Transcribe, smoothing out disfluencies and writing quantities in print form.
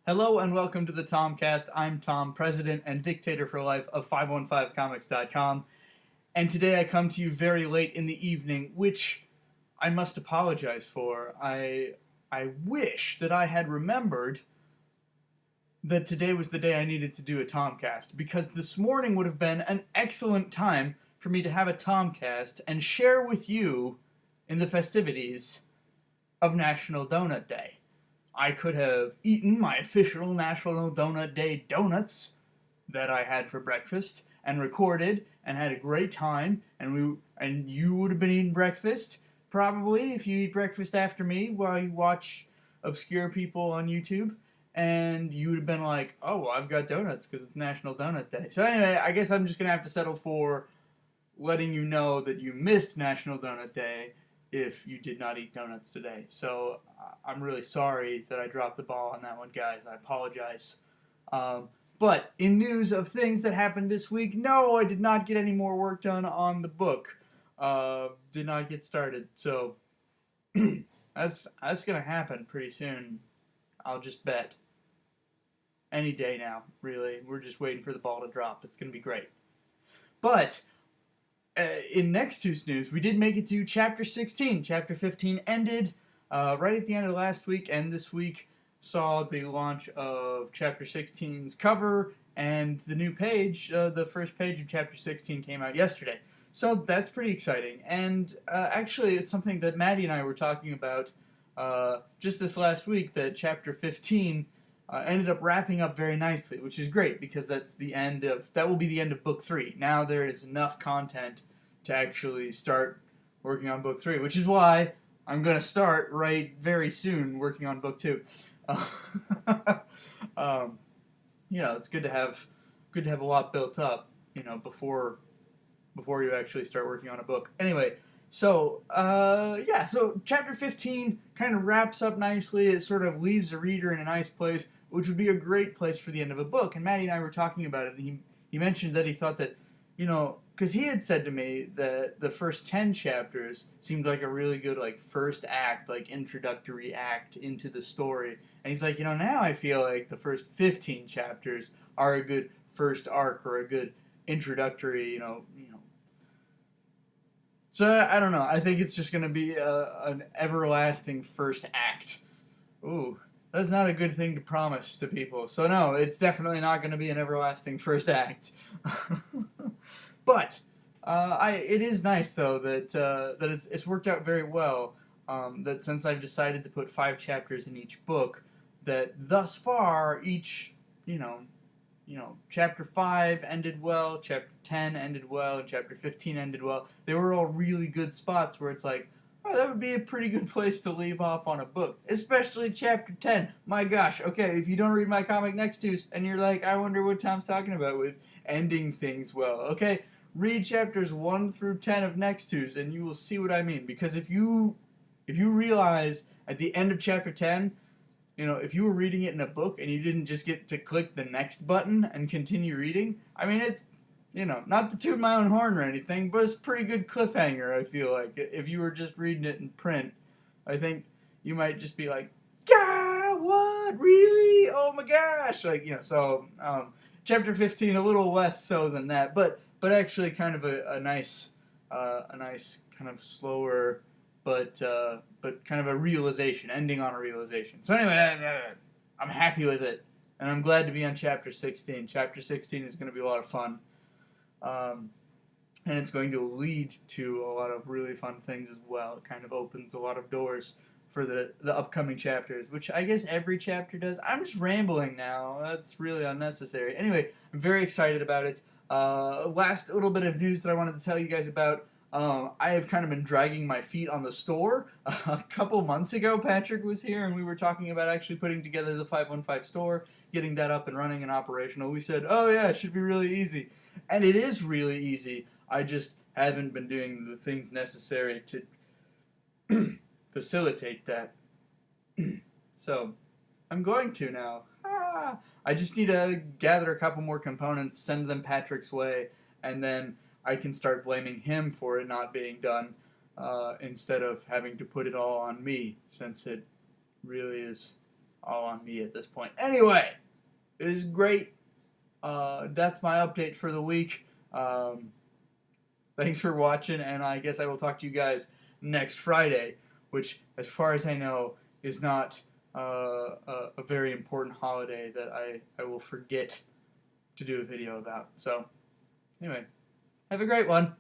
Hello and welcome to the THOMCAST. I'm Tom, president and dictator for life of 515comics.com. And today I come to you very late in the evening, which I must apologize for. I wish that I had remembered that today was the day I needed to do a THOMCAST, because this morning would have been an excellent time for me to have a THOMCAST and share with you in the festivities of National Donut Day. I could have eaten my official National Donut Day donuts that I had for breakfast and recorded and had a great time, and you would have been eating breakfast probably if you eat breakfast after me while you watch obscure people on YouTube, and you would have been like, "Oh, well, I've got donuts because it's National Donut Day." So anyway, I guess I'm just gonna have to settle for letting you know that you missed National Donut Day if you did not eat donuts today. So I'm really sorry that I dropped the ball on that one, guys. I apologize. But in news of things that happened this week, no, I did not get any more work done on the book. Did not get started. So that's gonna happen pretty soon. I'll just bet. Any day now, really. We're just waiting for the ball to drop. It's gonna be great. But in next two's news, we did make it to Chapter 16. Chapter 15 ended right at the end of last week, and this week saw the launch of Chapter 16's cover, and the new page, the first page of Chapter 16 came out yesterday. So that's pretty exciting, and actually it's something that Maddie and I were talking about just this last week, that Chapter 15 ended up wrapping up very nicely, which is great because that will be the end of book 3. Now there is enough content to actually start working on book 3, which is why I'm going to start right very soon working on book 2. It's good to have a lot built up, before you actually start working on a book. Anyway, so chapter 15 kind of wraps up nicely. It sort of leaves a reader in a nice place, which would be a great place for the end of a book. And Maddie and I were talking about it, and he mentioned that he thought that, because he had said to me that the first 10 chapters seemed like a really good, first act, introductory act into the story. And he's like, now I feel like the first 15 chapters are a good first arc, or a good introductory, So I don't know. I think it's just going to be an everlasting first act. Ooh, that's not a good thing to promise to people. So no, it's definitely not going to be an everlasting first act. But it is nice though that it's worked out very well. That since I've decided to put 5 chapters in each book, that thus far each chapter 5 ended well, chapter 10 ended well, and chapter 15 ended well. They were all really good spots where it's like, oh, that would be a pretty good place to leave off on a book. Especially chapter 10. My gosh, okay, if you don't read my comic next to, and you're like, I wonder what Tom's talking about with ending things well. Okay, read chapters 1 through 10 of next to's, and you will see what I mean. Because if you realize at the end of chapter 10, if you were reading it in a book and you didn't just get to click the next button and continue reading, I mean, it's, not to toot my own horn or anything, but it's a pretty good cliffhanger, I feel like. If you were just reading it in print, I think you might just be like, "Gah, what? Really? Oh my gosh!" Chapter 15, a little less so than that, but actually kind of a nice kind of slower, but kind of a realization, ending on a realization. So anyway, I'm happy with it, and I'm glad to be on Chapter 16. Chapter 16 is going to be a lot of fun, and it's going to lead to a lot of really fun things as well. It kind of opens a lot of doors for the upcoming chapters, which I guess every chapter does. I'm just rambling now. That's really unnecessary. Anyway, I'm very excited about it. Last little bit of news that I wanted to tell you guys about. I have kind of been dragging my feet on the store. A couple months ago, Patrick was here, and we were talking about actually putting together the 515 store, getting that up and running and operational. We said, oh yeah, it should be really easy. And it is really easy. I just haven't been doing the things necessary to facilitate that. So, I'm going to now. I just need to gather a couple more components, send them Patrick's way, and then I can start blaming him for it not being done, instead of having to put it all on me, since it really is all on me at this point. Anyway, it is great. That's my update for the week. Thanks for watching, and I guess I will talk to you guys next Friday, which, as far as I know, is not a very important holiday that I will forget to do a video about. So, anyway, have a great one.